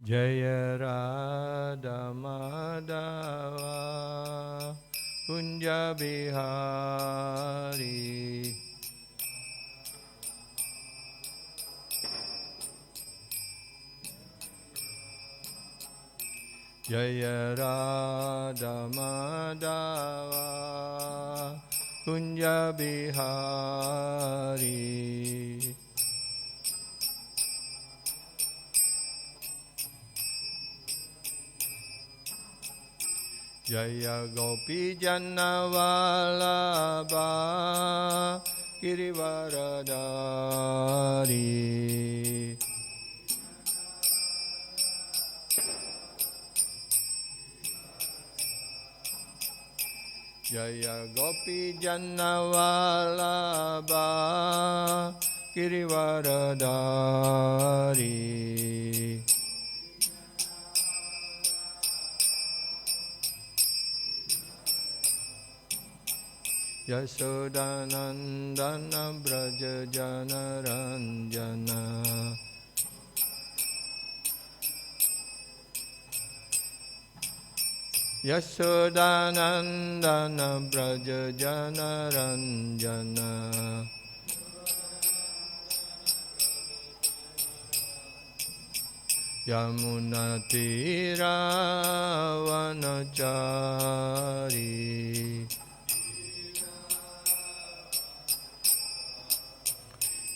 Jaya Radha Madhava Kunja Bihari Jaya Radha Madhava Kunja Bihari Jaya Gopi Jannavalabha Girivaradari Jaya Gopi Jannavalabha Girivaradari Yasodanandana Braja Janaranjana Yasodanandana Braja Janaranjana Yamunatira Vanachari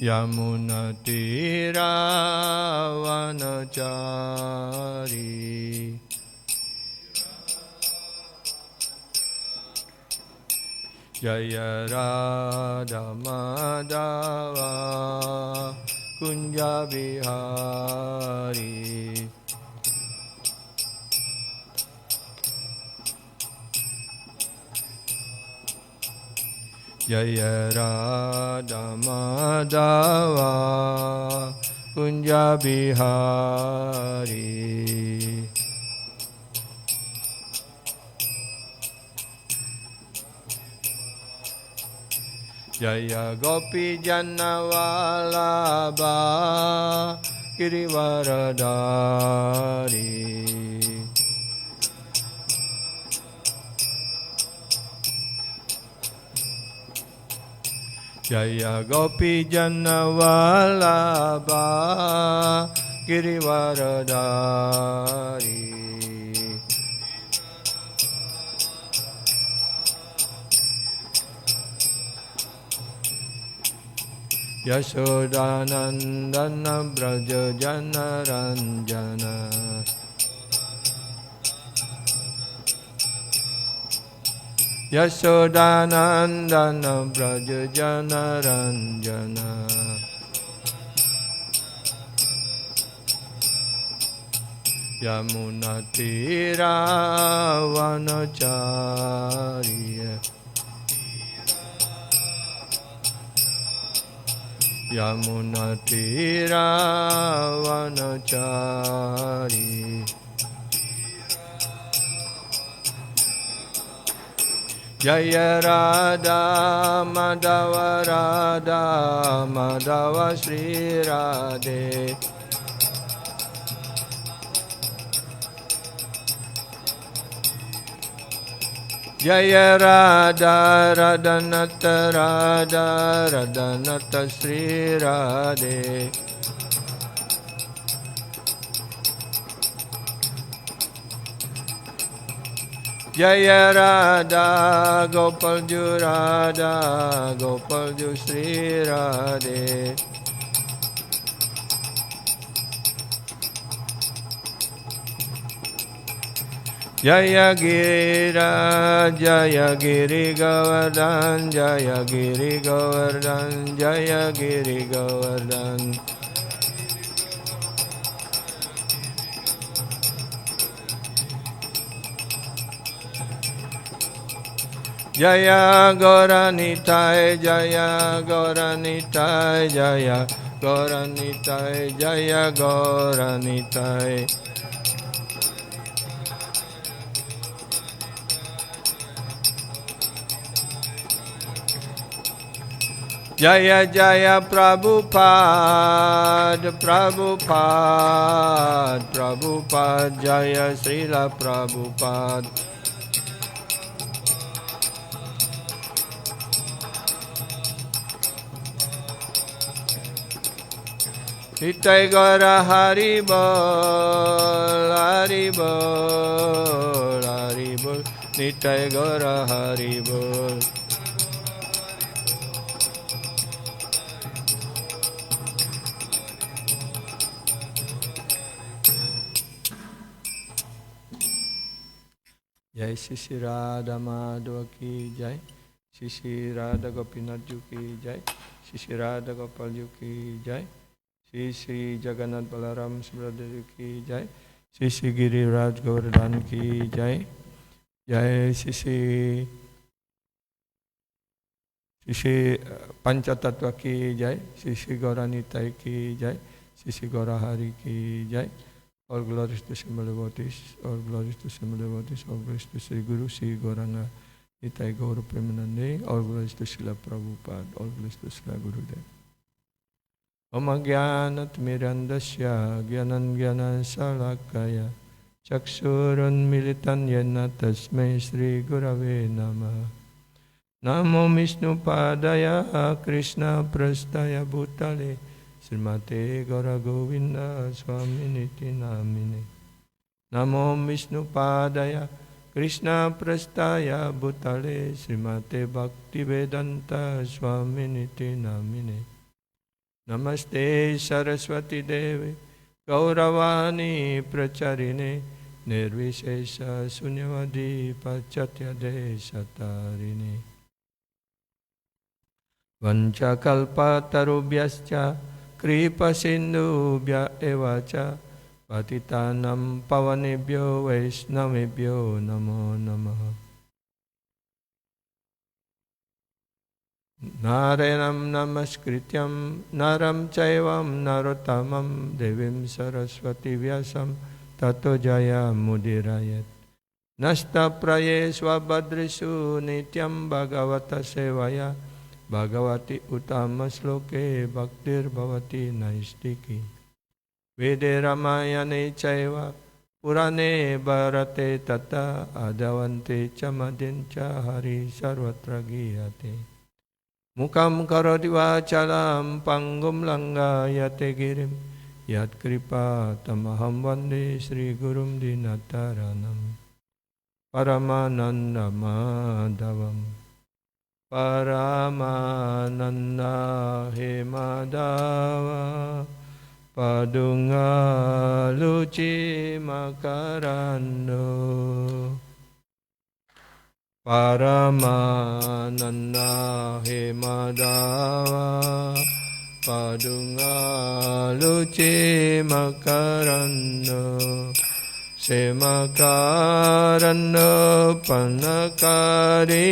Yamunatira Vanachari Jaya Radha Madhava Kunja Bihari Jaya Radha Madhava Kunja Bihari Jaya Gopi Jannavalabha Girivaradari Jaya Gopi Jannavalabha Girivaradari Yasodanandana Braja Janaranjana Yasodanandana Braja Janaranjana Yamunatira Vanachariya Yamunatira Vanachari Jaya Radha Madhava Radha Madhava Sri Radhe Jaya Radha Radhanata Radha Radhanata Sri Radhe Jaya Radha Gopalju Radha Gopalju Sri Radhe Jaya Gira Jaya Giri Govardhan Jaya Giri Govardhan Jaya Giri Govardhan Jaya Gauranitai Jaya Gauranitai Jaya Gauranitai Jaya Gauranitai Jaya Jaya Prabhupada, Prabhupada, Prabhupada, Jaya Srila Prabhupada. Nitai Gaura Haribol, Haribol, Haribol, Nitai Gaura Haribol. Jai Shri Radha Madhava ki Jai, Shri Radha Gopinath Ji ki Jai, Shri Radha Gopal Ji ki Jai, Shri Jagannath Balaram Subhadra Ji ki Jai, Shri Giriraj Govardhan ki Jai, Jai Shri Panchatattva ki Jai, Shri Gauranitai ki Jai, Shri Gaurahari ki Jai. All glories to Srimad devotees, all glories to Srimad devotees, all glories to Sri Guru, Sri Gauranga, Nitai Gaura Premanande, all glories to Srila Prabhupada, all glories to Srila Gurudev. Om Agyanat Mirandasya, Gyanan Gyanan Salakaya, Chaksurun Militan Yena Tasmai Sri Gurave Namah. Namo Vishnu Padaya, Krishna Prastaya Bhutale, Srimate Gaura Govinda Swaminiti Namine. Namo Vishnu Padaya Krishna Prastaya Bhutale Srimate Bhakti Vedanta Swaminiti Namine. Namaste Saraswati Devi Gauravani Pracharine Nirvishesha Sunyavadi Pachatya Deshatarine. Vanchakalpatarubhyascha Kripa Sindhubhya evacha Patitanam Pavanebhyo Vaishnavebhyo Namo Namaha. Naranam Namaskrityam Naram Chaivam Narottamam Devim Saraswati Vyasam Tato Jaya Mudirayat. Nasta Prayesva Badrisu Nityam Bhagavata Sevaya Bhagavati Uttama Sloke Bhaktir Bhavati Naistiki. Vede Ramayane Chaiva Purane Bharate Tata Adavante Chamadincha Hari Sarvatra Giyate. Mukam Karoti Vachalam Pangum Langayate Girim Yat Kripa Tamaham Vande Sri Gurum Dinataranam Paramananda Madhavam Paramananda Hemadava Padunga Luci Makarando Paramananda Hemadava Padunga Luci Makarando Semakarando Panakari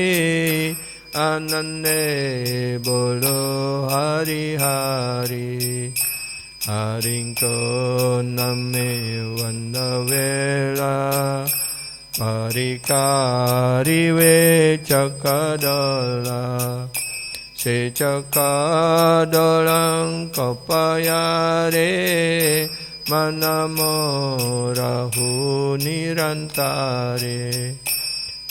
Anande Bolo Hari Hari Harinko Name Vandavela Parikari Vechakadola Sechakadolang Kapayare Manamo Rahu Nirantare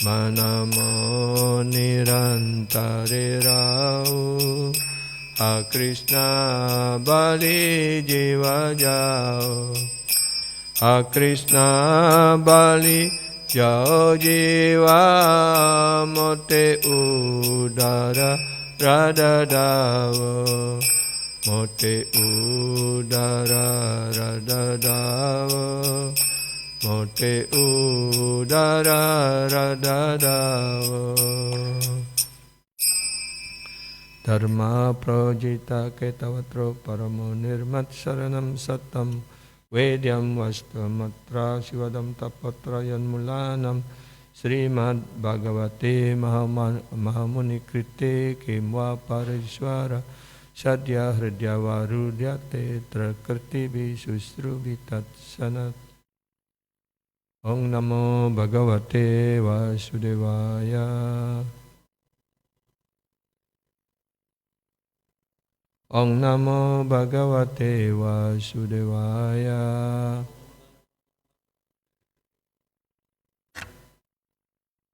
Manamo Nirantare Rahu A Krishna Bali Jiva Jao A Krishna Bali Jao Jiva Mote Udara Radha Davo Mote Udara Radha Davo Mote Udara Radha Davo Dharma Projita Ketavatro Paramo Nirmat Saranam Satam Vedyam Vastamatra Shivadam Tapatrayan Mulanam Srimad Bhagavate Mahamuni Krite Kimva Parishwara Sadhya Hridya Varudyate Trakrti Vishustruvi Tatsanat. Om Namo Bhagavate Vasudevaya. Om Namo Bhagavate Vasudevaya.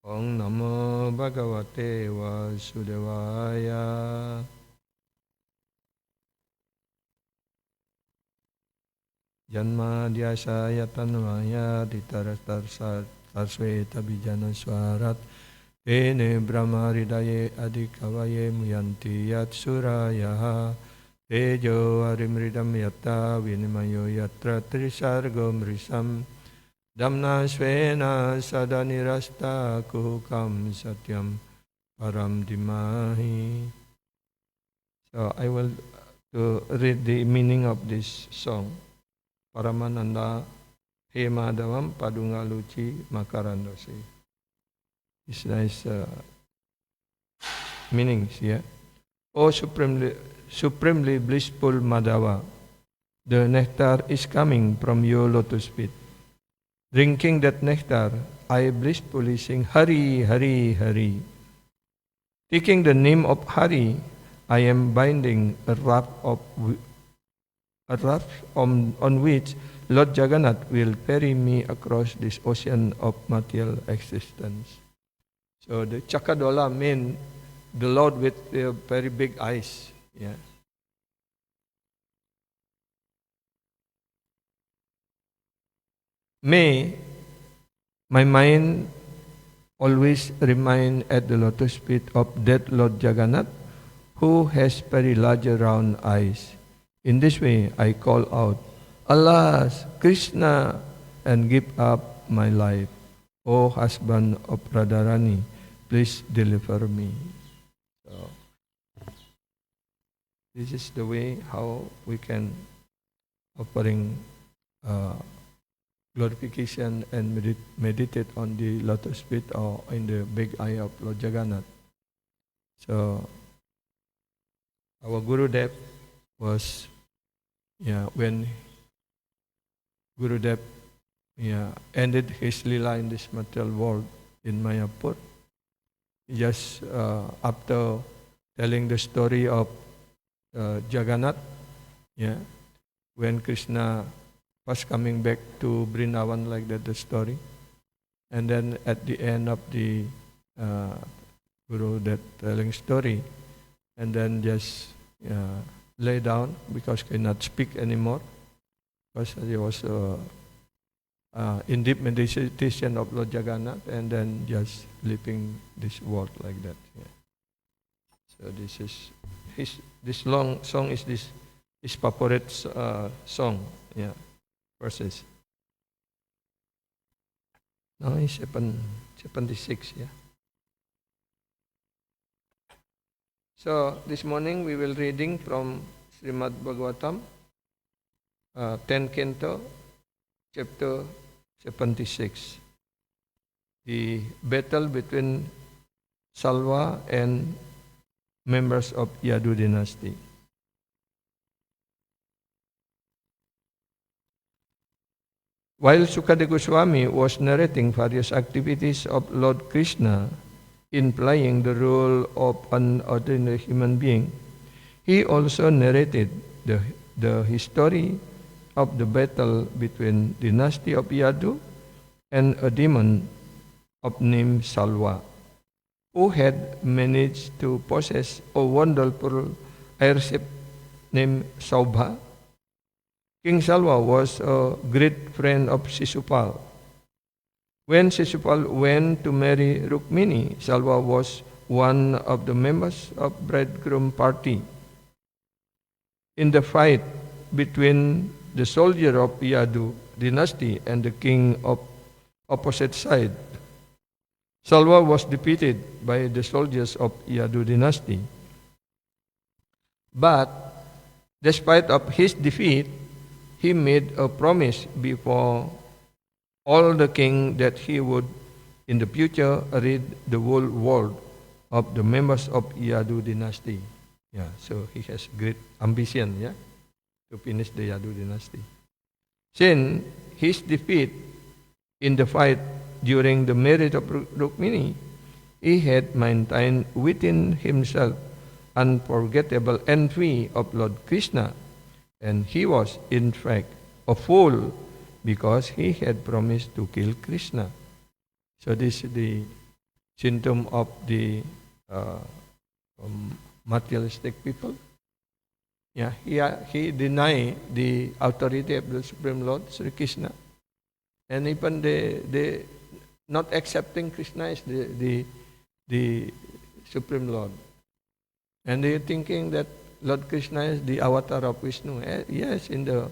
Om Namo Bhagavate Vasudevaya. Janmadhyasaya tanmaya ditarastarshveta bijanaswarat ene brahmaridaye adhikavaye muyanti yatsurayaha tejo arimridam yatta vinimayo yatra trisargo mrisam damna svena sadanirasta kuhukam satyam param dimahi. So I will to read the meaning of this song. Paramananda Hemadavam Padungaluci Makarandosi. It's nice meanings here. O supremely blissful Madhava, the nectar is coming from your lotus feet. Drinking that nectar, I blissfully sing Hari, Hari, Hari. Taking the name of Hari, I am binding a raft on which Lord Jagannath will ferry me across this ocean of material existence. So the Chakadola means the Lord with the very big eyes. Yeah. May my mind always remain at the lotus feet of that Lord Jagannath, who has very large round eyes. In this way, I call out, Alas, Krishna, and give up my life. O husband of Radharani, please deliver me. So, this is the way how we can offering glorification and meditate on the lotus feet or in the big eye of Lord Jagannath. So, our Gurudev was, when Gurudev ended his lila in this material world in Mayapur, just after telling the story of Jagannath, when Krishna was coming back to Vrindavan, like that the story, and then at the end of the Gurudev telling story, and then just lay down because cannot speak anymore, because he was in deep meditation of Lord Jagannath, and then just leaving this world like that. Yeah. So this is this long song is his favorite song. Yeah, verses. Now it's 76. Yeah. So this morning we will reading from Srimad Bhagavatam, 10th Canto, chapter 76. The battle between Salva and members of Yadu dynasty. While Sukadeva Goswami was narrating various activities of Lord Krishna in playing the role of an ordinary human being, he also narrated the history of the battle between dynasty of Yadu and a demon of name Salva, who had managed to possess a wonderful airship named Saubha. King Salva was a great friend of Sisupal. When Sisupal went to marry Rukmini, Salva was one of the members of bridegroom party. In the fight between the soldier of Yadu dynasty and the king of opposite side, Salva was defeated by the soldiers of Yadu dynasty. But despite of his defeat, he made a promise before all the king that he would in the future rid the whole world of the members of Yadu dynasty. Yeah, so he has great ambition, to finish the Yadu dynasty. Since his defeat in the fight during the marriage of Rukmini, he had maintained within himself unforgettable envy of Lord Krishna, and he was in fact a fool because he had promised to kill Krishna. So this is the symptom of the materialistic people. Yeah, he denied the authority of the Supreme Lord Sri Krishna, and even they not accepting Krishna as the Supreme Lord, and they thinking that Lord Krishna is the avatar of Vishnu. Yes, in the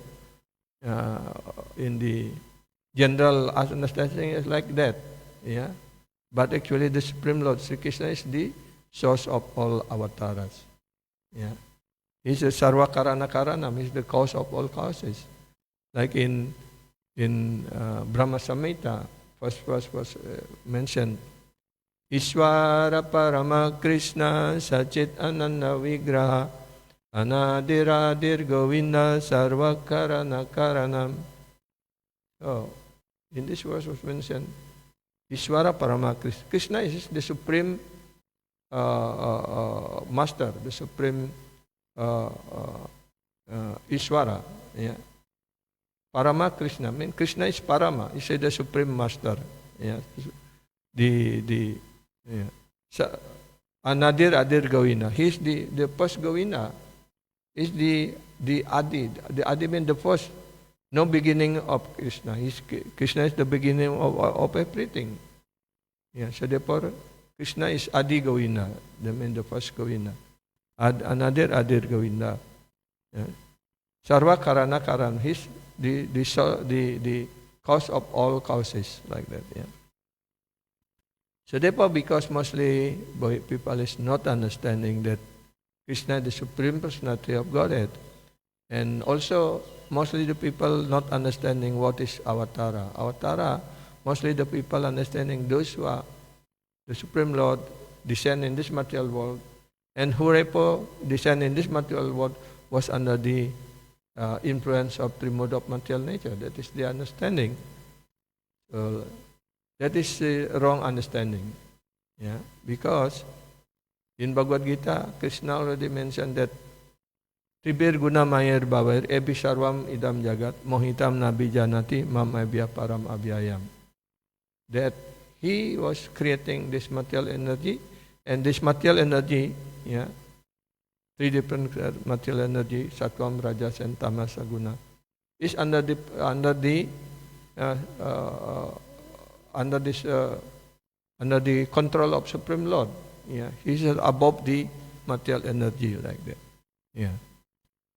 general understanding is like that. Yeah, but actually the Supreme Lord Sri Krishna is the source of all avatars. Yeah. He's a sarva karana karanam. He's the cause of all causes. Like in Brahma Samhita, first verse was mentioned. Ishvara Parama Krishna Sachit Ananda Vigraha Anadiradir Govinda Sarva Karana Karanam. So, in this verse was mentioned, Ishvara Parama Krishna. Krishna is the supreme master, the supreme Ishvara. Yeah. Parama Krishna. I mean, Krishna is Parama. He said the supreme master. Yeah. Anadir Adir Govinda. He's the first Govinda. Is the Adi. The Adi means the first. No beginning of Krishna. Krishna is the beginning of everything. Yeah. So therefore, Krishna is Adi Govinda. That means the first Govinda. Anadir Adir Govinda. Yeah. Sarva Karana Karan. He's the cause of all causes, like that. Yeah. So therefore, because mostly people is not understanding that Krishna is the supreme personality of Godhead, and also mostly the people not understanding what is avatara. Avatara, mostly the people understanding those who are the Supreme Lord descend in this material world, and whoever descend in this material world was under the influence of three modes of material nature. That is the understanding. So that is wrong understanding. Yeah, because in Bhagavad Gita, Krishna already mentioned that Tribir guna mayar bhavar ebi sarvam idam jagat mohitam nabi janati mam abhya param abhyayam. That he was creating this material energy, and this material energy, yeah, three different material energy, Sattvam, Rajas, and Tamasa guna, is under the control of Supreme Lord. Yeah, he's above the material energy, like that. Yeah.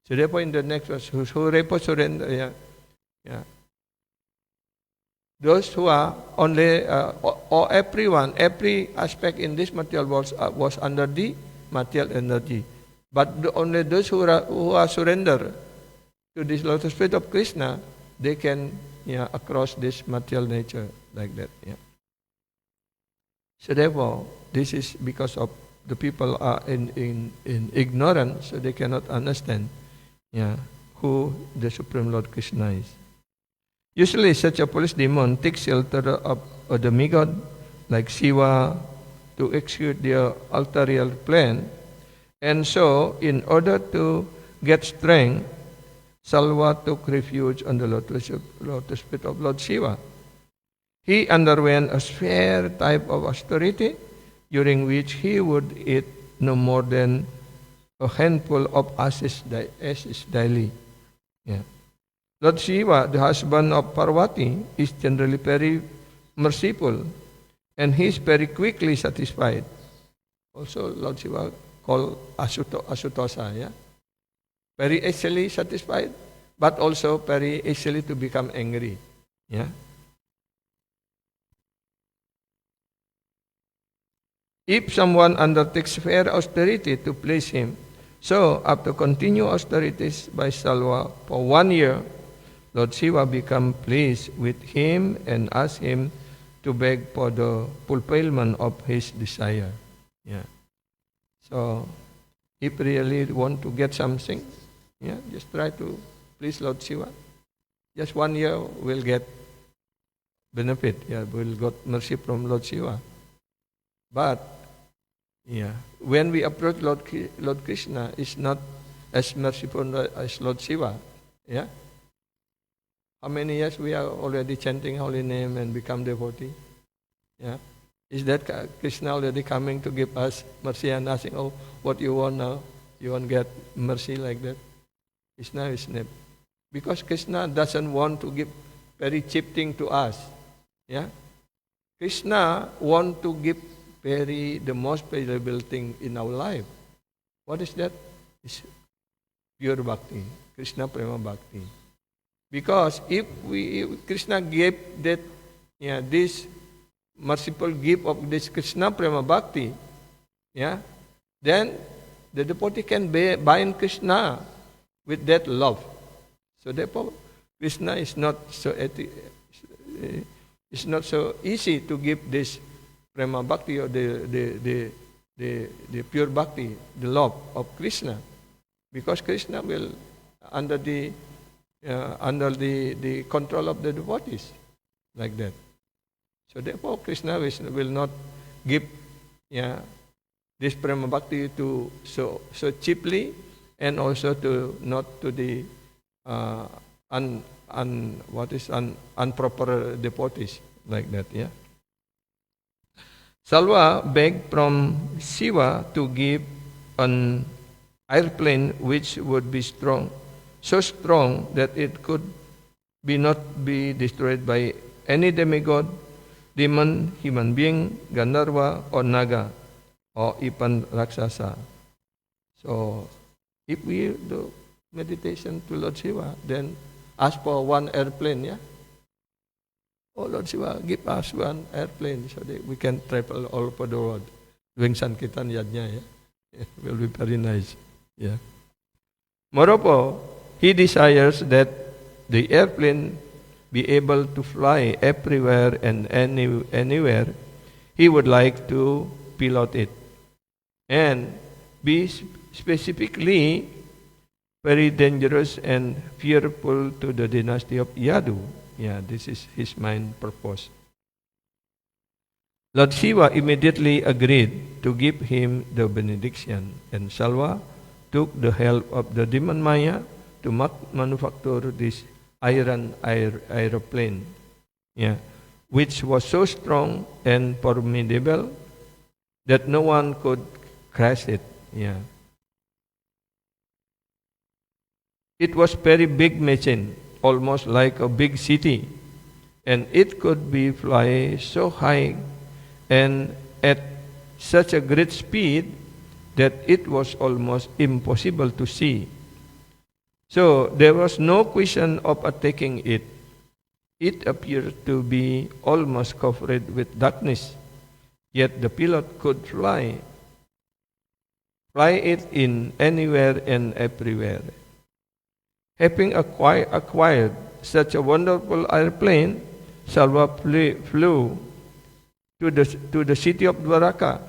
So therefore, in the next verse, whoever surrender, yeah. Those who are only, or everyone, every aspect in this material world was under the material energy. But only those who are surrender to this lotus feet of Krishna, they can, across this material nature, like that. Yeah. So therefore, this is because of the people are in ignorance, so they cannot understand, who the Supreme Lord Krishna is. Usually, such a police demon takes shelter of a demigod like Shiva to execute their ulterior plan, and so, in order to get strength, Salva took refuge on the lotus feet of Lord Shiva. He underwent a severe type of austerity, during which he would eat no more than a handful of ashes daily. Yeah. Lord Shiva, the husband of Parvati, is generally very merciful, and he is very quickly satisfied. Also, Lord Shiva called Asutosa, very easily satisfied, but also very easily to become angry. Yeah. If someone undertakes fair austerity to please him, so after continued austerities by Salva for 1 year, Lord Shiva become pleased with him and ask him to beg for the fulfillment of his desire. Yeah. So, if really want to get something, just try to please Lord Shiva. Just 1 year will get benefit. We'll get mercy from Lord Shiva. But Yeah. When we approach Lord Krishna, is not as merciful as Lord Shiva. Yeah. How many years we are already chanting holy name and become devotee? Yeah. Is that Krishna already coming to give us mercy and asking, oh, what you want now? You want get mercy like that? Krishna is not. Because Krishna doesn't want to give very cheap thing to us. Yeah. Krishna want to give the most valuable thing in our life. What is that? It's pure bhakti. Krishna prema bhakti. Because if Krishna gave that, this merciful gift of this Krishna prema bhakti, then the devotee can bind Krishna with that love. So therefore, Krishna is not so it's not so easy to give this prema bhakti or the pure bhakti, the love of Krishna, because Krishna will under the control of the devotees, like that. So therefore, Krishna will not give this prema bhakti to so cheaply, and also to not to the unproper devotees, like that. Yeah. Salva begged from Shiva to give an airplane which would be so strong that it could not be destroyed by any demigod, demon, human being, Gandharva, or Naga, or even Rakshasa. So, if we do meditation to Lord Shiva, then ask for one airplane, yeah? Oh, Lord Shiva, give us one airplane so that we can travel all over the world. Doing Sankirtan Yajna, yeah? It will be very nice, yeah. Moreover, he desires that the airplane be able to fly everywhere and anywhere he would like to pilot it, and be specifically very dangerous and fearful to the dynasty of Yadu. Yeah, this is his main purpose. Lord Shiva immediately agreed to give him the benediction, and Salva took the help of the demon Maya to manufacture this iron aeroplane, which was so strong and formidable that no one could crash it. Yeah. It was very big machine, almost like a big city, and it could be fly so high and at such a great speed that it was almost impossible to see. So there was no question of attacking it. It appeared to be almost covered with darkness, yet the pilot could fly it in anywhere and everywhere. Having acquired such a wonderful airplane, Salva flew to the city of Dwaraka,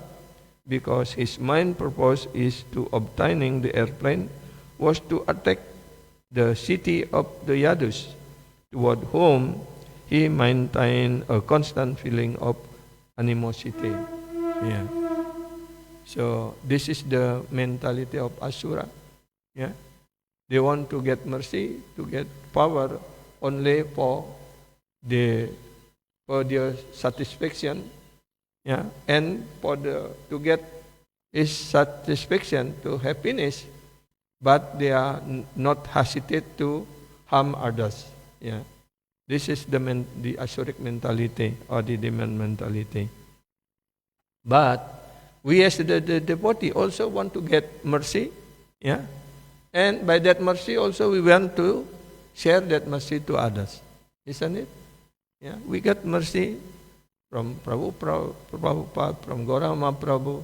because his main purpose is to obtaining the airplane was to attack the city of the Yadus, toward whom he maintained a constant feeling of animosity. Yeah. So this is the mentality of Asura. Yeah. They want to get mercy, to get power only for their satisfaction, and to get his satisfaction, to happiness, but they are not hesitate to harm others. Yeah, this is the Asuric mentality or the demon mentality. But we as the devotee also want to get mercy, and by that mercy also we want to share that mercy to others, isn't it? Yeah, we get mercy from Prabhupada, from Gaurama Prabhu,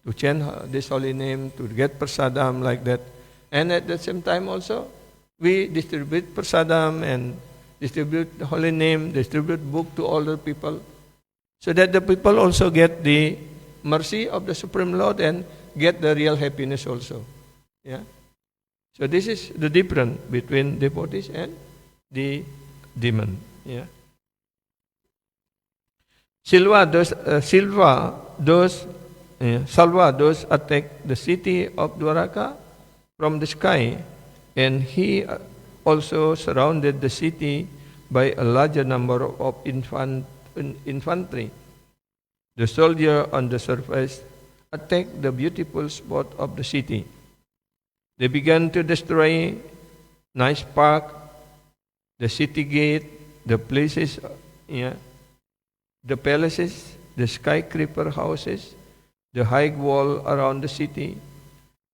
to chant this holy name, to get prasadam like that. And at the same time also, we distribute prasadam and distribute the holy name, distribute book to all the people, so that the people also get the mercy of the Supreme Lord and get the real happiness also. Yeah. So this is the difference between devotees and the demon. Yeah. Silva does Salva thus attacked the city of Dwaraka from the sky, and he also surrounded the city by a larger number of infantry. The soldier on the surface attacked the beautiful spot of the city. They began to destroy nice park, the city gate, the places, the palaces, the skyscraper houses, the high wall around the city,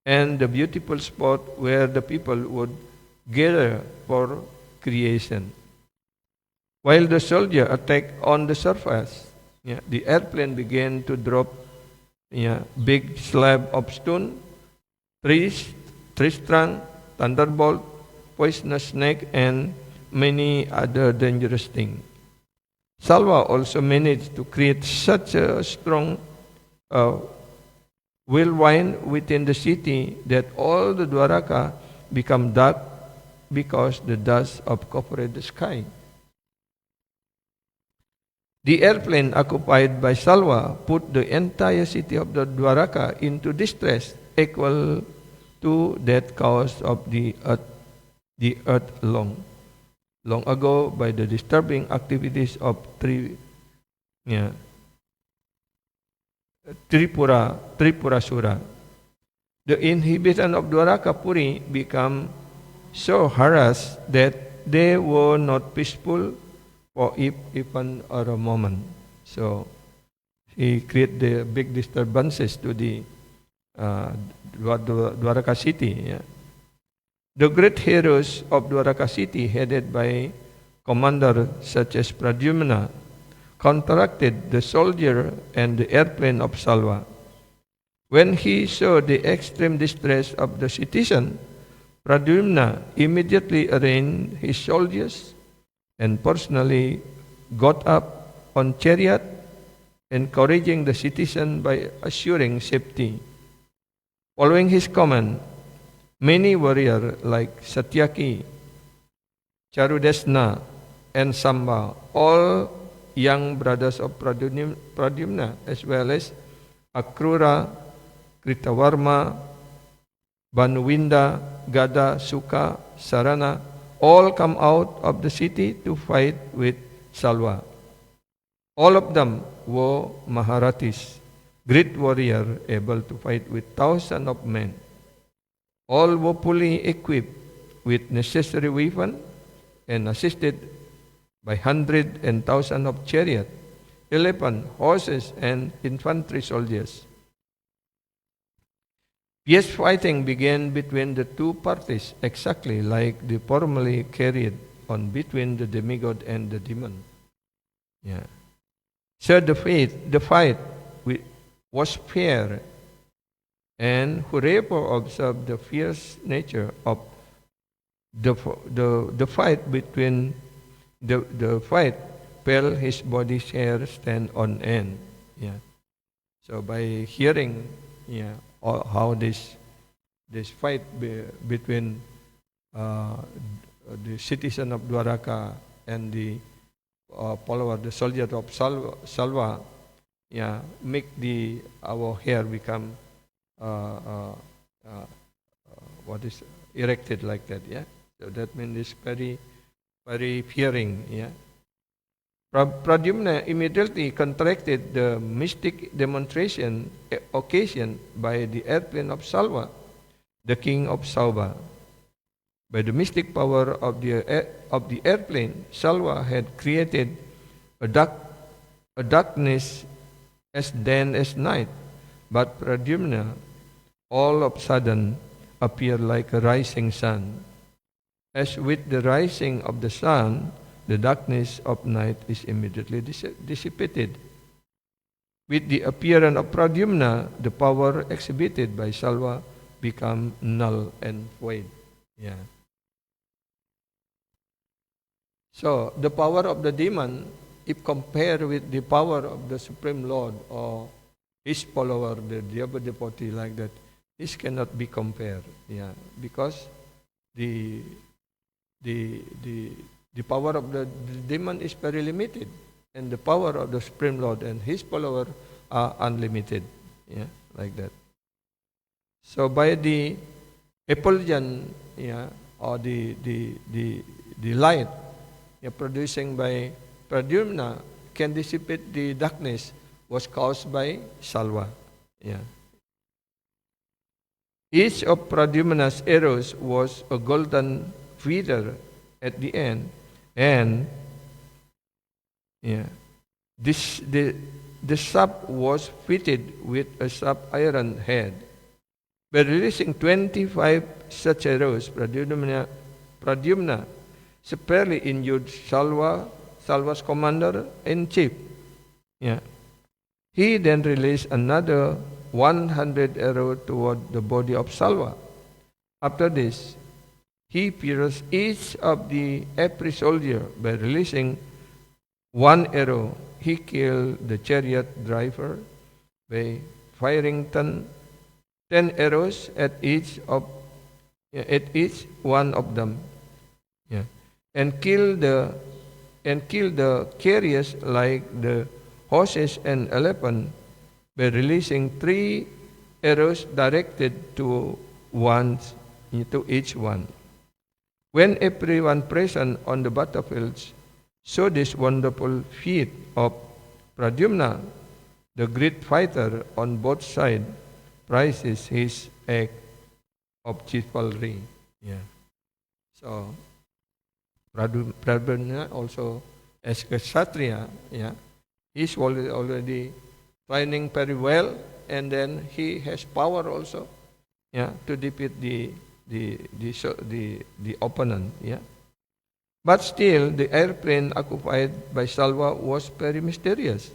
and the beautiful spot where the people would gather for creation. While the soldier attacked on the surface, the airplane began to drop big slab of stone, trees, tree trunk, thunderbolt, poisonous snake, and many other dangerous things. Salva also managed to create such a strong whirlwind within the city that all the Dwaraka become dark because the dust of covered the sky. The airplane occupied by Salva put the entire city of the Dwaraka into distress equal to that caused of the earth long ago by the disturbing activities of Tripurasura. The inhabitants of Dwarakapuri become so harassed that they were not peaceful for even a moment. So he created the big disturbances to the Dwaraka city. The great heroes of Dwaraka city, headed by commanders such as Pradyumna, counteracted the soldier and the airplane of Salva. When he saw the extreme distress of the citizen, Pradyumna immediately arranged his soldiers and personally got up on chariot, encouraging the citizen by assuring safety. Following his command, many warriors like Satyaki, Charudesna, and Samba, all young brothers of Pradyumna, as well as Akrura, Kritavarma, Banuwinda, Gada, Sukha, Sarana, all come out of the city to fight with Salva. All of them were Maharathis, great warriors able to fight with thousands of men. All were fully equipped with necessary weapons and assisted by hundreds and thousands of chariots, elephants, horses, and infantry soldiers. Fierce fighting began between the two parties, exactly like the formerly carried on between the demigod and the demon. So the fight was fair, and whoever observed the fierce nature of the fight between the fight felt his body's hair stand on end. So by hearing how this fight between the citizen of Dwaraka and the follower, the soldier of Salva, make our hair become erected like that. So that means it's very, very fearing. Pradyumna immediately contracted the mystic demonstration occasioned by the airplane of Salva, the king of Sauba. By the mystic power of the airplane, Salva had created a darkness as dense as night, but Pradyumna all of a sudden appeared like a rising sun. As with the rising of the sun, the darkness of night is immediately dissipated. With the appearance of Pradyumna, the power exhibited by Salva become null and void. So the power of the demon, if compared with the power of the Supreme Lord or his follower, the devotee like that, this cannot be compared. Because the power of the demon is very limited, and the power of the Supreme Lord and his follower are unlimited. Yeah, like that. So by the effulgence, yeah, or the light, yeah, producing by Pradyumna can dissipate the darkness was caused by Salva. Yeah. Each of Pradyumna's arrows was a golden feather at the end, and yeah, this the sap was fitted with a sharp iron head. By releasing 25 such arrows, Pradyumna severely injured Salva's commander in chief. Yeah. He then released another 100 arrows toward the body of Salva. After this, he pierced each of the every soldier by releasing one arrow. He killed the chariot driver by firing 10 arrows at each one of them. Yeah. And killed the carriers like the horses and elephant by releasing 3 arrows directed to each one. When everyone present on the battlefields saw this wonderful feat of Pradyumna, the great fighter on both sides prizes his act of chivalry. Yeah. So Pradyumna also as a Kshatriya, yeah, he's already training very well, and then he has power also, yeah, to defeat the opponent, yeah. But still, the airplane occupied by Salva was very mysterious.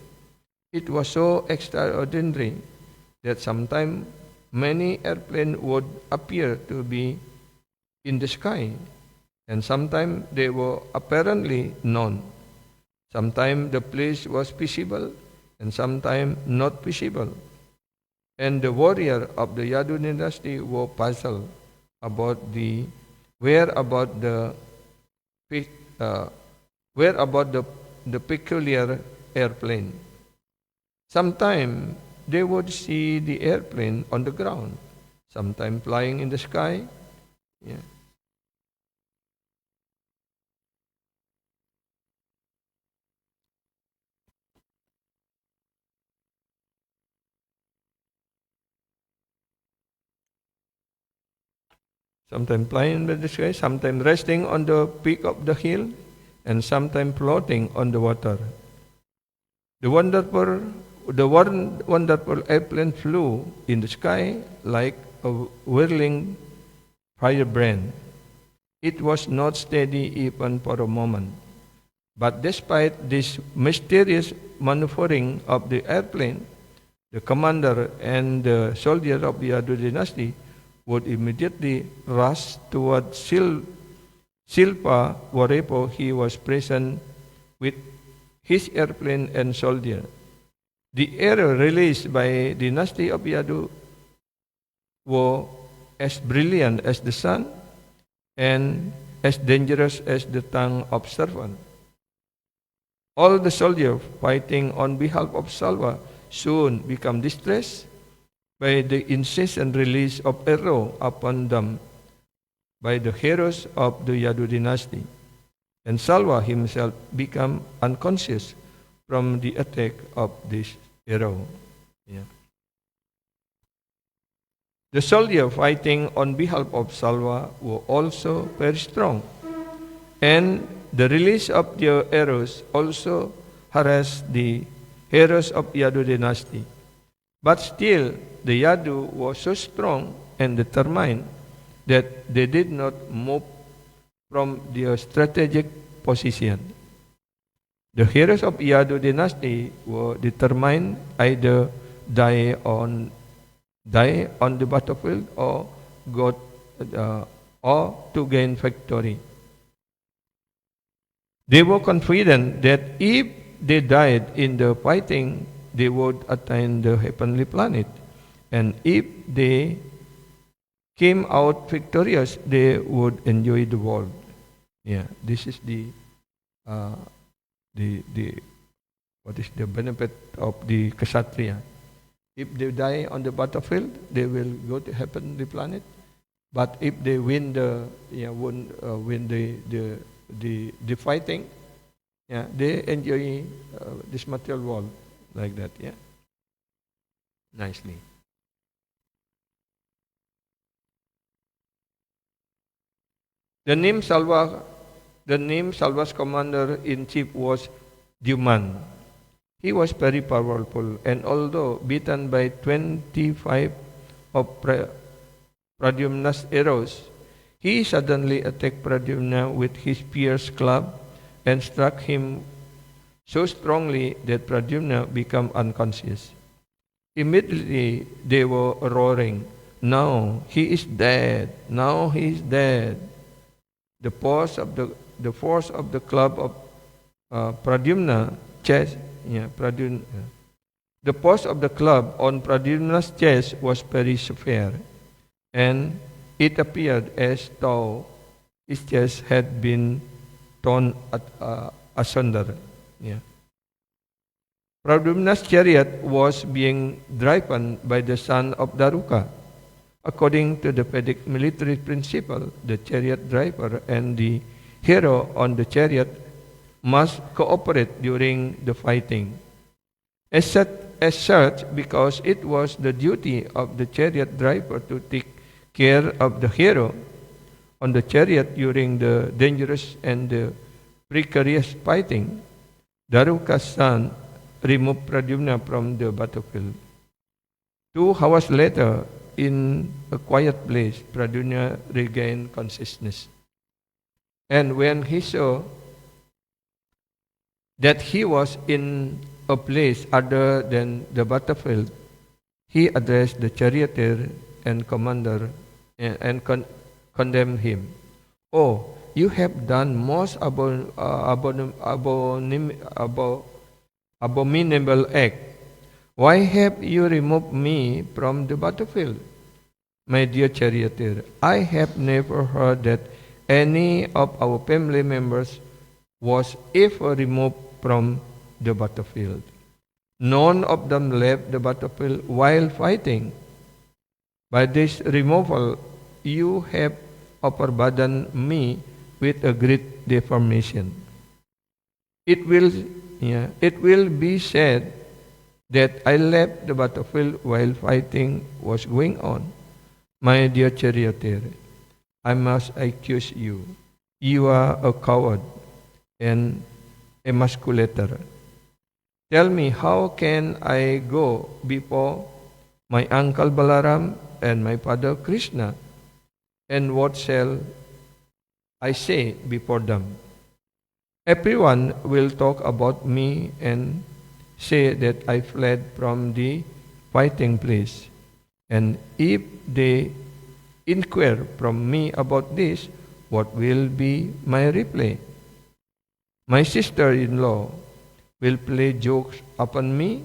It was so extraordinary that sometimes many airplanes would appear to be in the sky, and sometimes they were apparently none. Sometimes the place was visible, and sometimes not visible. And the warrior of the Yadu dynasty were puzzled about the whereabout the the peculiar airplane. Sometimes they would see the airplane on the ground, sometimes flying in the sky. Yeah. Sometimes flying in the sky, sometimes resting on the peak of the hill, and sometimes floating on the water. The wonderful airplane flew in the sky like a whirling firebrand. It was not steady even for a moment. But despite this mysterious maneuvering of the airplane, the commander and the soldiers of the Yadu dynasty would immediately rush toward Silpa, wherever he was present with his airplane and soldier. The arrow released by the dynasty of Yadu were as brilliant as the sun and as dangerous as the tongue of serpent. All the soldiers fighting on behalf of Salva soon become distressed by the incessant release of arrows upon them by the heroes of the Yadu dynasty, and Salva himself became unconscious from the attack of this arrow. Yeah. The soldiers fighting on behalf of Salva were also very strong, and the release of the arrows also harassed the heroes of Yadu dynasty. But still, the Yadu was so strong and determined that they did not move from their strategic position. The heroes of Yadu dynasty were determined either die on the battlefield or to gain victory. They were confident that if they died in the fighting, they would attain the heavenly planet, and if they came out victorious, they would enjoy the world. Yeah, this is the what is the benefit of the Kshatriya. If they die on the battlefield, they will go to heavenly planet. But if they win win the fighting, yeah, they enjoy this material world like that. Yeah, nicely. The name Salva, the name Salva's commander in chief was Duman. He was very powerful, and although beaten by 25 of Pradyumna's arrows, he suddenly attacked Pradyumna with his fierce club and struck him so strongly that Pradyumna became unconscious. Immediately they were roaring, "Now he is dead! Now he is dead!" The force of the club of Pradyumna chest, the force of the club on Pradyumna's chest was very severe, and it appeared as though his chest had been torn asunder. Yeah. Pradyumna's chariot was being driven by the son of Daruka. According to the Vedic military principle, the chariot driver and the hero on the chariot must cooperate during the fighting. As such, because it was the duty of the chariot driver to take care of the hero on the chariot during the dangerous and the precarious fighting, Daruka's son removed Pradyumna from the battlefield. 2 hours later, in a quiet place, Pradyumna regained consciousness. And when he saw that he was in a place other than the battlefield, he addressed the charioteer and commander and condemned him. "Oh, you have done most abominable act. Why have you removed me from the battlefield? My dear charioteer, I have never heard that any of our family members was ever removed from the battlefield. None of them left the battlefield while fighting. By this removal, you have overburdened me with a great deformation. It will be said that I left the battlefield while fighting was going on. My dear charioteer, I must accuse you. You are a coward and emasculator. Tell me, how can I go before my uncle Balaram and my father Krishna? And what shall I say before them? Everyone will talk about me and say that I fled from the fighting place. And if they inquire from me about this, what will be my reply? My sister-in-law will play jokes upon me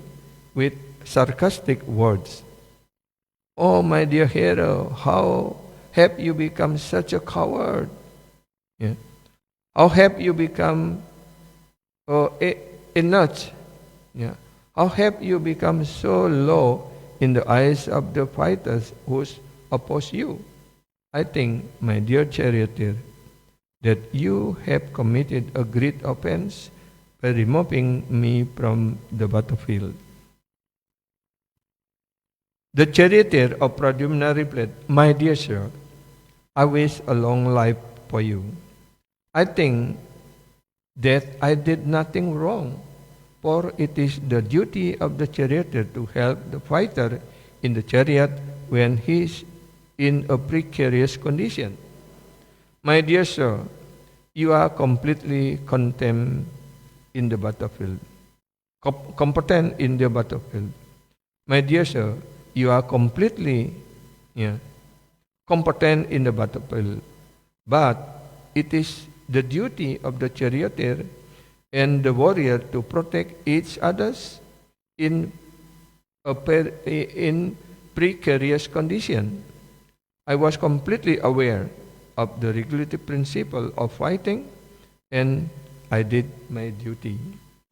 with sarcastic words. Oh, my dear hero, how have you become such a coward? Yeah. How have you become a nut? Yeah. How have you become so low in the eyes of the fighters who oppose you? I think, my dear charioteer, that you have committed a great offense by removing me from the battlefield. The charioteer of Pradyumna replied, My dear sir, I wish a long life for you. I think that I did nothing wrong, for it is the duty of the charioteer to help the fighter in the chariot when he is in a precarious condition. My dear sir, you are completely competent in the battlefield. My dear sir, you are completely competent in the battlefield. But it is the duty of the charioteer and the warrior to protect each others in precarious condition. I was completely aware of the regulative principle of fighting, and I did my duty.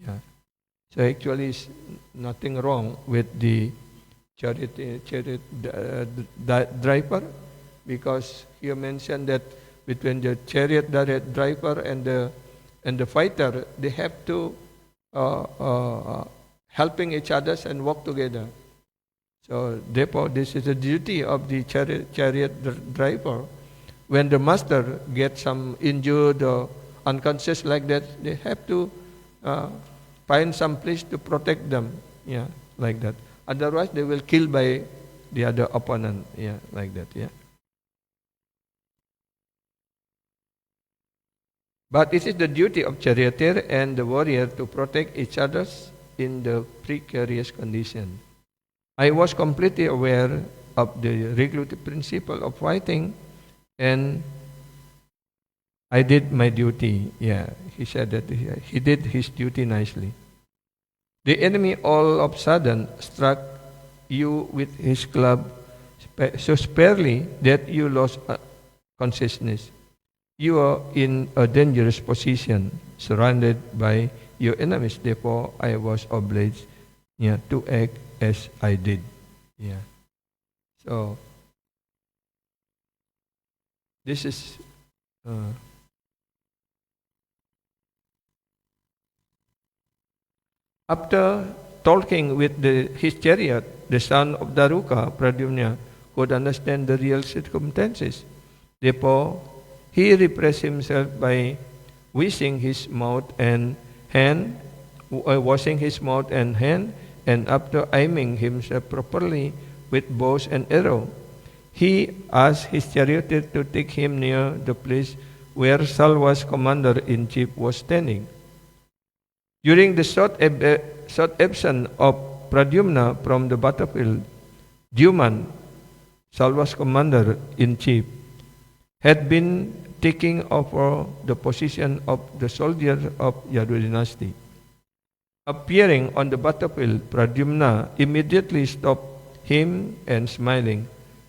Yeah. So actually, it's nothing wrong with the driver, because you mentioned that between the chariot driver and the fighter, they have to helping each other and work together. So therefore, this is the duty of the chariot driver. When the master gets some injured or unconscious like that, they have to find some place to protect them. Yeah, like that. Otherwise, they will kill by the other opponent. Yeah, like that. Yeah. But it is the duty of charioteer and the warrior to protect each other in the precarious condition. I was completely aware of the regulative principle of fighting, and I did my duty. Yeah, he said that he did his duty nicely. The enemy all of a sudden struck you with his club so sparely that you lost consciousness. You are in a dangerous position, surrounded by your enemies. Therefore, I was obliged, to act as I did. Yeah. So this is after talking with his chariot, the son of Daruka, Pradyumna, could understand the real circumstances. Therefore, he repressed himself by washing his mouth and hand, and after aiming himself properly with bows and arrow, he asked his charioteer to take him near the place where Salwa's commander-in-chief was standing. During the short absence of Pradyumna from the battlefield, Dyuman, Salwa's commander-in-chief, had been taking over the position of the soldiers of Yadu dynasty. Appearing on the battlefield, Pradyumna immediately stopped him and smiling,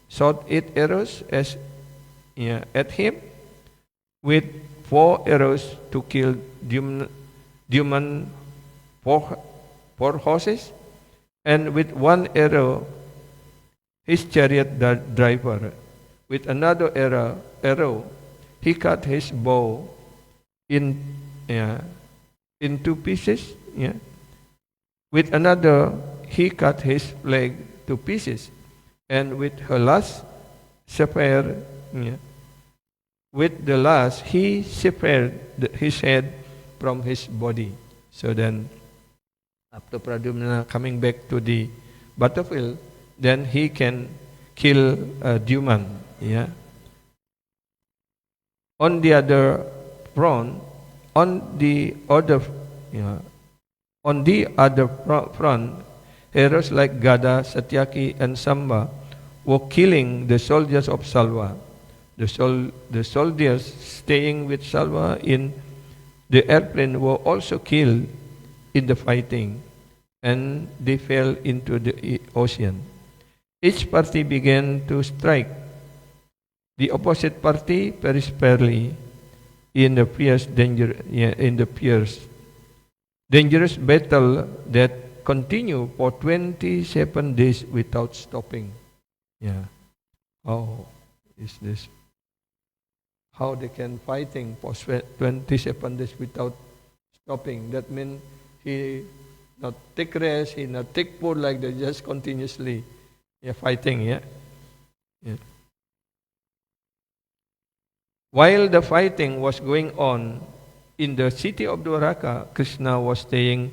shot 8 arrows at him with 4 arrows to kill Dyuman 4 horses, and with 1 arrow his chariot driver. With another arrow, he cut his bow in 2 pieces. Yeah. With another, he cut his leg to pieces, and with the last, he severed his head from his body. So then, after Pradyumna coming back to the battlefield, then he can kill Dyuman. Yeah. On the other front, heroes like Gada, Satyaki, and Samba were killing the soldiers of Salwa. The soldiers staying with Salwa in the airplane were also killed in the fighting, and they fell into the ocean. Each party began to strike the opposite party very sparely in the fierce dangerous battle that continued for 27 days without stopping. Yeah. How is this? How they can fighting for 27 days without stopping? That means he not take rest, he not take food like that, just continuously fighting. Yeah. While the fighting was going on in the city of Dwaraka, Krishna was staying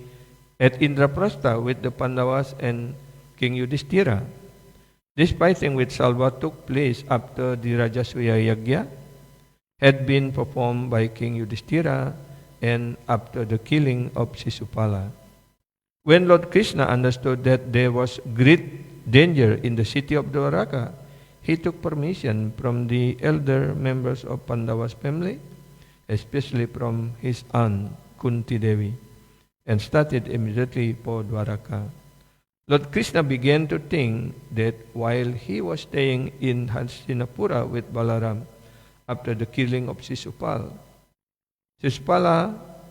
at Indraprastha with the Pandavas and King Yudhishthira. This fighting with Salva took place after the Rajasuya Yagya had been performed by King Yudhishthira and after the killing of Sisupala. When Lord Krishna understood that there was great danger in the city of Dwaraka, he took permission from the elder members of Pandava's family, especially from his aunt Kunti Devi, and started immediately for Dwaraka. Lord Krishna began to think that while he was staying in Hastinapura with Balaram after the killing of Sisupala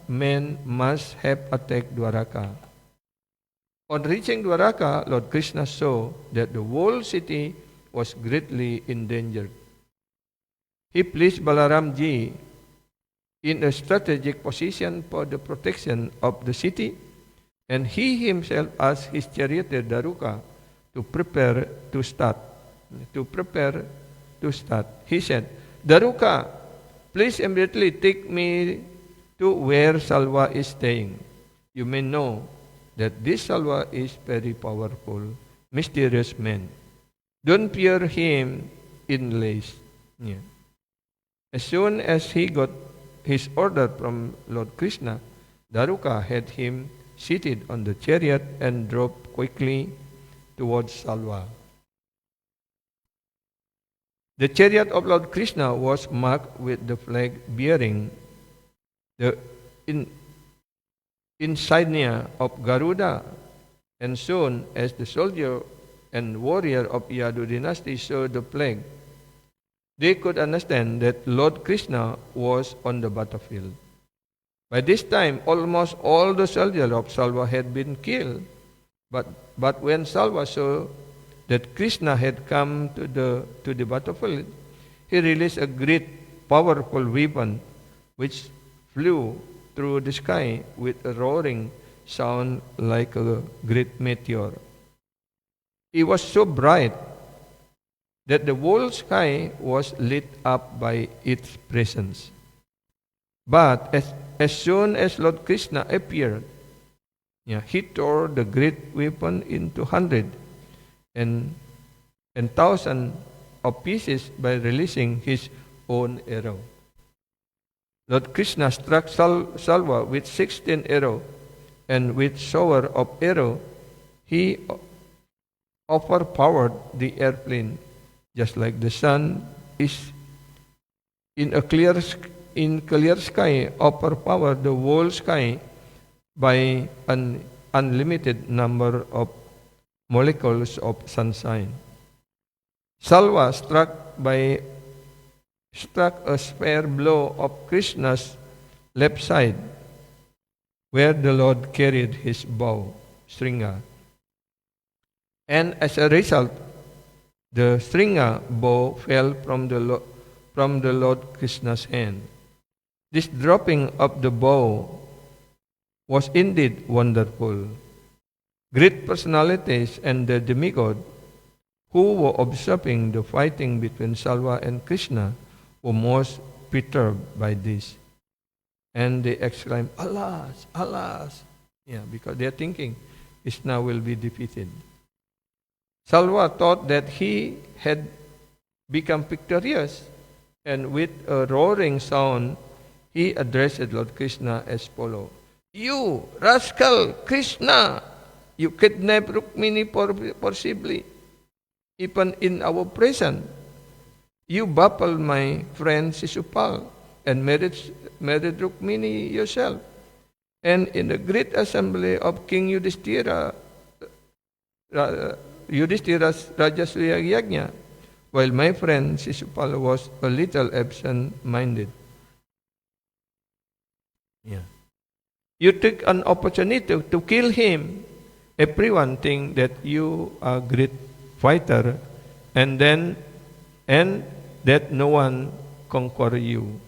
men must have attacked Dwaraka. On reaching Dwaraka, Lord Krishna saw that the whole city was greatly endangered. He placed Balaramji in a strategic position for the protection of the city, and he himself asked his charioteer Daruka to prepare to start. He said, Daruka, please immediately take me to where Salva is staying. You may know that this Salva is very powerful, mysterious man. Don't fear him in least. Yeah. As soon as he got his order from Lord Krishna, Daruka had him seated on the chariot and drove quickly towards Salva. The chariot of Lord Krishna was marked with the flag bearing the insignia of Garuda, and soon as the soldier and warrior of Yadu dynasty saw the flag, they could understand that Lord Krishna was on the battlefield. By this time, almost all the soldiers of Salva had been killed. But when Salva saw that Krishna had come to the battlefield, he released a great, powerful weapon which flew through the sky with a roaring sound like a great meteor. It was so bright that the whole sky was lit up by its presence. But as soon as Lord Krishna appeared, he tore the great weapon into hundreds and thousands of pieces by releasing his own arrow. Lord Krishna struck Salva with 16 arrows, and with shower of arrow, he overpowered the airplane, just like the sun is in clear sky overpower the whole sky by an unlimited number of molecules of sunshine. Salva struck a spare blow of Krishna's left side, where the Lord carried his bow, Stringa. And as a result, the Stringa bow fell from the Lord Krishna's hand. This dropping of the bow was indeed wonderful. Great personalities and the demigod who were observing the fighting between Salva and Krishna were most perturbed by this. And they exclaimed, Alas, alas! Because they are thinking Krishna will be defeated. Salva thought that he had become victorious, and with a roaring sound, he addressed Lord Krishna as follows. You, rascal Krishna, you kidnapped Rukmini forcibly, even in our presence. You baffled my friend Sisupal and married Rukmini yourself. And in the great assembly of King Yudhishthira's Rajasuya Yajna, while my friend Sisupal was a little absent-minded. You took an opportunity to kill him. Everyone think that you are a great fighter, and that no one conquer you.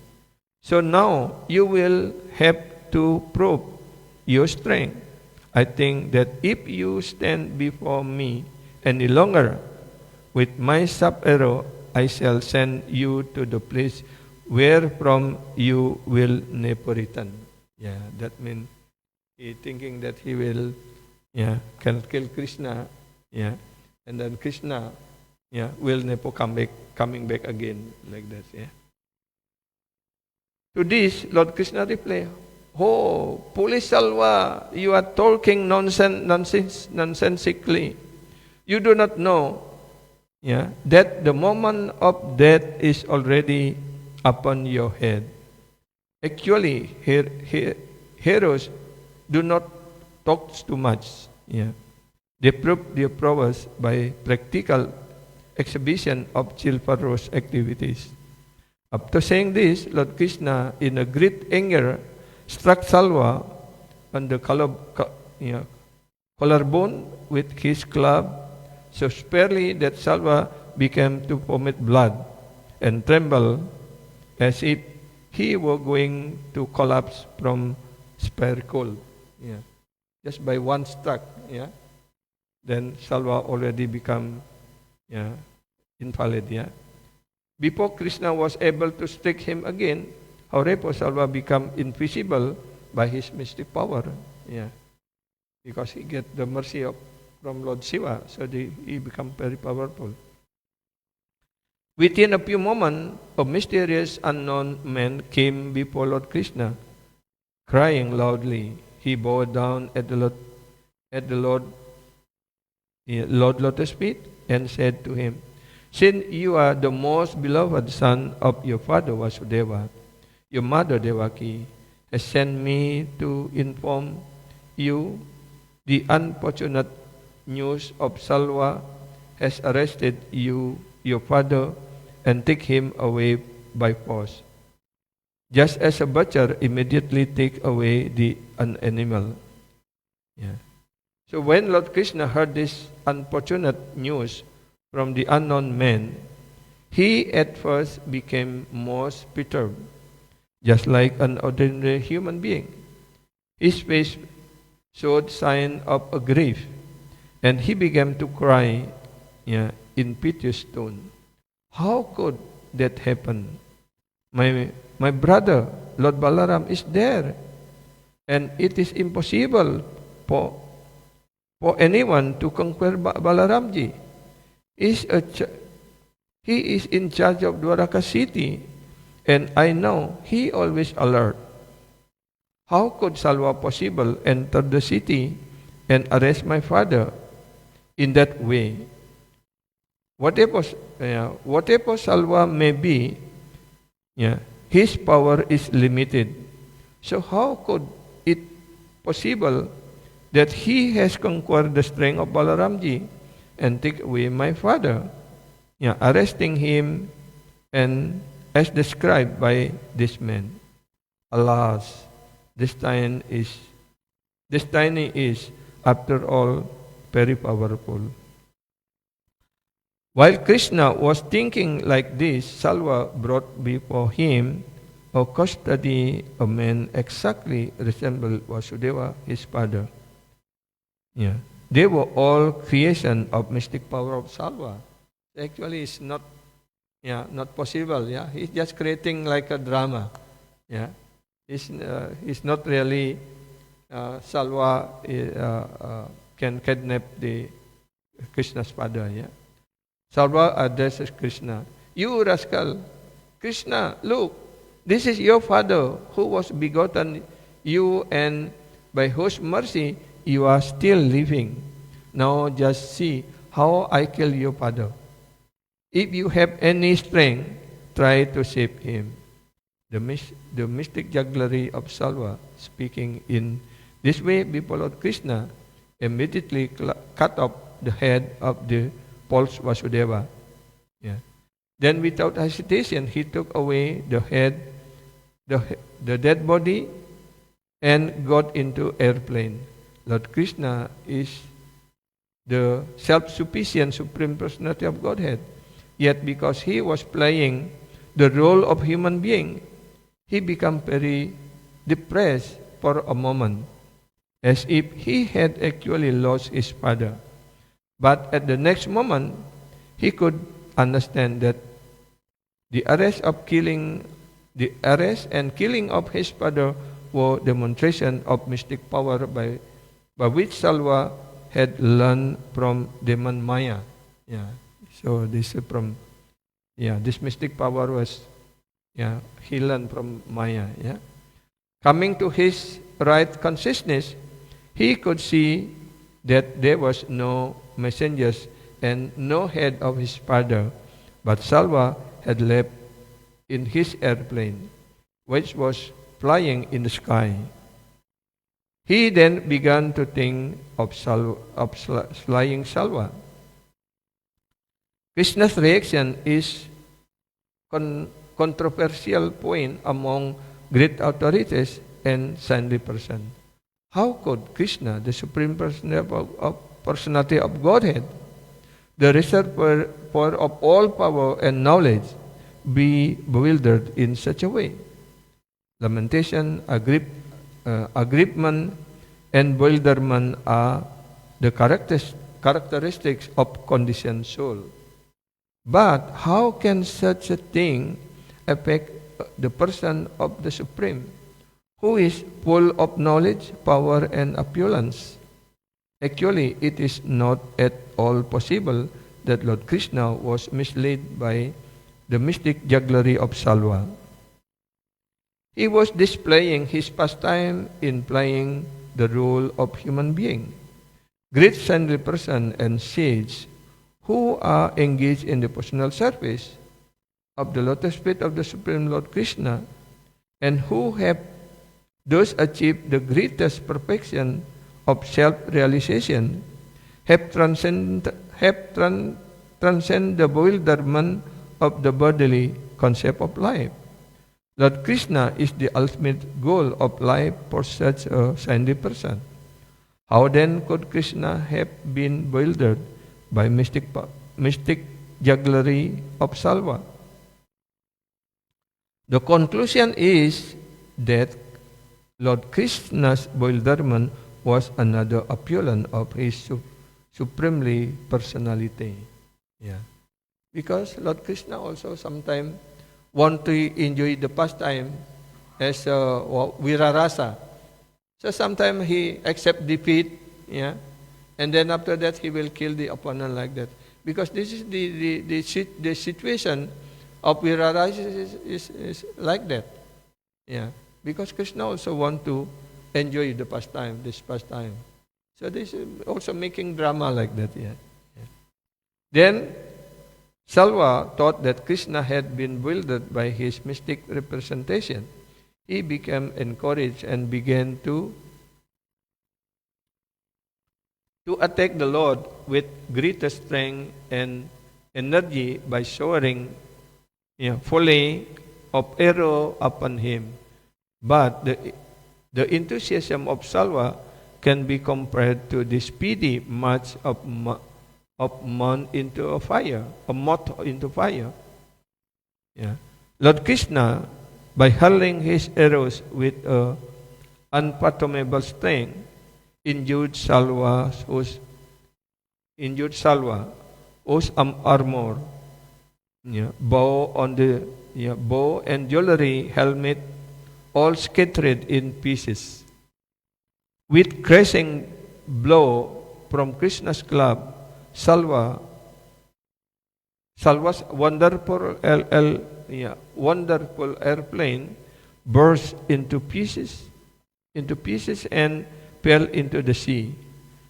So now you will have to prove your strength. I think that if you stand before me any longer, with my sharp arrow, I shall send you to the place where from you will never return. That means he thinking that he will, can kill Krishna, and then Krishna, will never coming back again, like that, To this, Lord Krishna replied, Oh, foolish Salva, you are talking nonsensically. You do not know, that the moment of death is already upon your head. Actually, heroes do not talk too much. They prove their prowess by practical exhibition of chivalrous activities. After saying this, Lord Krishna, in a great anger, struck Salva on the collarbone with his club so severely that Salva began to vomit blood and tremble as if he were going to collapse from spare cold. Yeah. Just by one struck, yeah. Then Salva already become invalid, yeah. Before Krishna was able to strike him again, however, Salva become invisible by his mystic power, yeah. Because he get the mercy from Lord Shiva, so he become very powerful. Within a few moments, a mysterious unknown man came before Lord Krishna, crying loudly. He bowed down at the Lord Lotus feet and said to him, "Since you are the most beloved son of your father Vasudeva, your mother Devaki has sent me to inform you the unfortunate news of Salva has arrested you, your father, and take him away by force, just as a butcher immediately take away an animal." Yeah. So when Lord Krishna heard this unfortunate news from the unknown man, he at first became most perturbed, just like an ordinary human being. His face showed sign of a grief, and he began to cry in piteous tone. How could that happen? My brother, Lord Balaram, is there, and it is impossible for anyone to conquer Balaramji. He is in charge of Dwaraka city, and I know he always alert. How could Salva possible enter the city and arrest my father in that way? Whatever Salva may be, his power is limited. So how could it possible that he has conquered the strength of Balaramji and take away my father, arresting him, and as described by this man? Alas, destiny is, after all, very powerful. While Krishna was thinking like this, Salva brought before him a custody, a man exactly resembled Vasudeva, his father. Yeah. They were all creation of mystic power of Salva. Actually, it's not possible. Yeah, he's just creating like a drama. Yeah, he's not really Salva can kidnap the Krishna's father. Yeah, Salva addresses Krishna. You rascal, Krishna, look, this is your father who was begotten you, and by whose mercy you are still living. Now just see how I kill your father. If you have any strength, try to save him. The mystic jugglery of Salva, speaking in this way before Lord Krishna, immediately cut off the head of the false Vasudeva. Yeah. Then without hesitation, he took away the head, the dead body, and got into airplane. Lord Krishna is the self-sufficient Supreme Personality of Godhead. Yet because he was playing the role of human being, he became very depressed for a moment, as if he had actually lost his father. But at the next moment, he could understand that the arrest and killing of his father were demonstration of mystic power by which Salva had learned from demon Maya. Yeah. So this mystic power was he learned from Maya. Yeah. Coming to his right consciousness, he could see that there was no messengers and no head of his father, but Salva had left in his airplane, which was flying in the sky. He then began to think of flying Salva. Krishna's reaction is controversial point among great authorities and saintly persons. How could Krishna, the Supreme Personality of Godhead, the reservoir of all power and knowledge, be bewildered in such a way? Lamentation, aggrievement, and bewilderment are the characteristics of conditioned soul. But how can such a thing affect the person of the Supreme, who is full of knowledge, power, and opulence? Actually, it is not at all possible that Lord Krishna was misled by the mystic jugglery of Salva. He was displaying his pastime in playing the role of human being. Great saintly person and sage who are engaged in the personal service of the lotus feet of the Supreme Lord Krishna, and who have thus achieved the greatest perfection of self-realization, have transcend the bewilderment of the bodily concept of life. Lord Krishna is the ultimate goal of life for such a saintly person. How then could Krishna have been bewildered by mystic jugglery of Salva? The conclusion is that Lord Krishna's bewilderment was another opulence of his supremely personality. Yeah. Because Lord Krishna also sometimes want to enjoy the pastime as virarasa. So sometimes he accept defeat, yeah, and then after that he will kill the opponent like that. Because this is the situation of virarasa is like that. Yeah. Because Krishna also want to enjoy the pastime, this pastime. So this is also making drama like that, yeah. Yeah. Then Salva thought that Krishna had been bewildered by his mystic representation. He became encouraged and began to attack the Lord with greater strength and energy by showering volley of arrow upon him. But the enthusiasm of Salva can be compared to the speedy march of moth into fire. Yeah. Lord Krishna, by hurling his arrows with unfathomable strength, injured Salva, whose armor, bow and jewelry, helmet, all scattered in pieces. With crashing blow from Krishna's club, Salva's wonderful airplane burst into pieces and fell into the sea.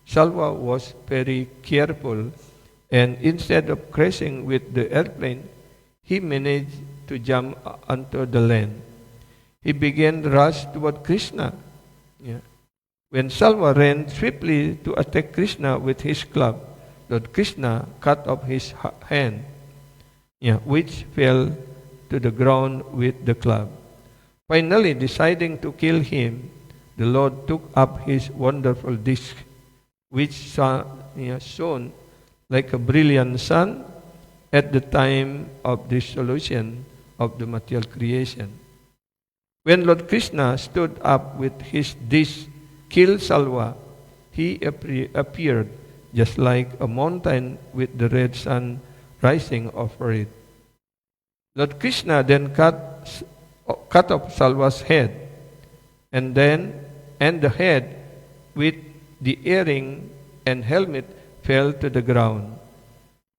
Salva was very careful, and instead of crashing with the airplane, he managed to jump onto the land. He began to rush toward Krishna. Yeah. When Salva ran swiftly to attack Krishna with his club, Lord Krishna cut off his hand, which fell to the ground with the club. Finally, deciding to kill him, the Lord took up his wonderful disc, which shone like a brilliant sun at the time of dissolution of the material creation. When Lord Krishna stood up with his disc, killed Salva, he appeared just like a mountain with the red sun rising over it. Lord Krishna then cut off Salva's head, and the head with the earring and helmet fell to the ground.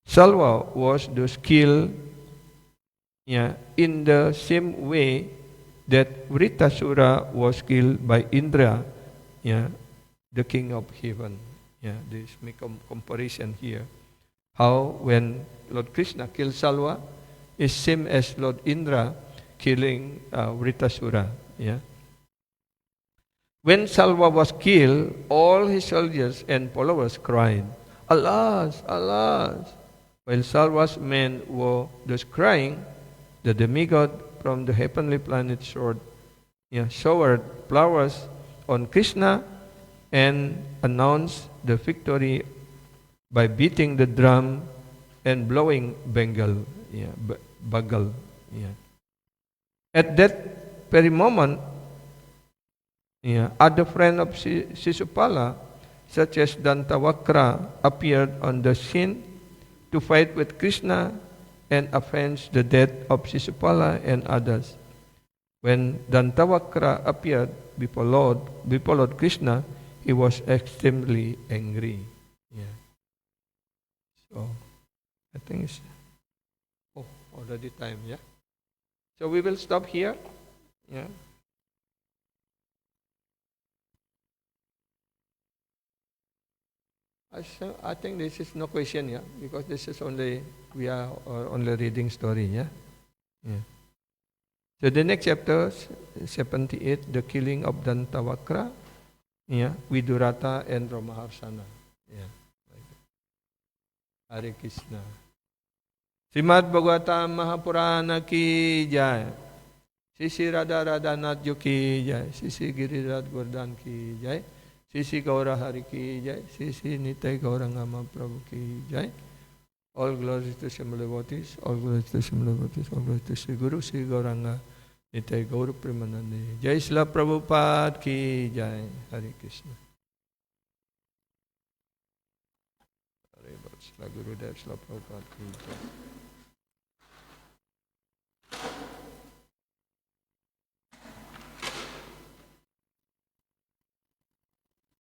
Salva was thus killed in the same way that Vritasura was killed by Indra, the king of heaven. This make a comparison here. How when Lord Krishna killed Salva is same as Lord Indra killing Vritasura. When Salva was killed, all his soldiers and followers cried, "Alas, alas!" While Salva's men were thus crying, the demigod from the heavenly planet showered flowers on Krishna and announced the victory by beating the drum and blowing bugle. Yeah. At that very moment, other friends of Sisupala, such as Dantavakra, appeared on the scene to fight with Krishna and avenge the death of Sisupala and others. When Dantavakra appeared before Lord Krishna, he was extremely angry. Yeah. So, I think it's already time. Yeah. So we will stop here. Yeah. I think this is no question, yeah, because this is we are only reading story, yeah. Yeah. So the next chapter, 78, the killing of Dantavakra, yeah, Vidurata and Ramaharsana. Yeah. Hare Krishna. Srimad Bhagavatam Mahapurana ki jai. Sisi Radha Radhanath ki jai. Sisi Giriraj Gordhan ki jai. Sisi Gaura Hari ki jai. Sisi Nitai Gauranga Mahaprabhu ki jai. All glories to Srimad devotees, all glories to Srimad devotees, all glories to Sri Guru, Sri Gauranga, Nitai Gaur Premanande. Jai Srila Prabhupada ki jai. Hare Krishna. Hare Bol Srila Gurudev Srila Prabhupada ki jai.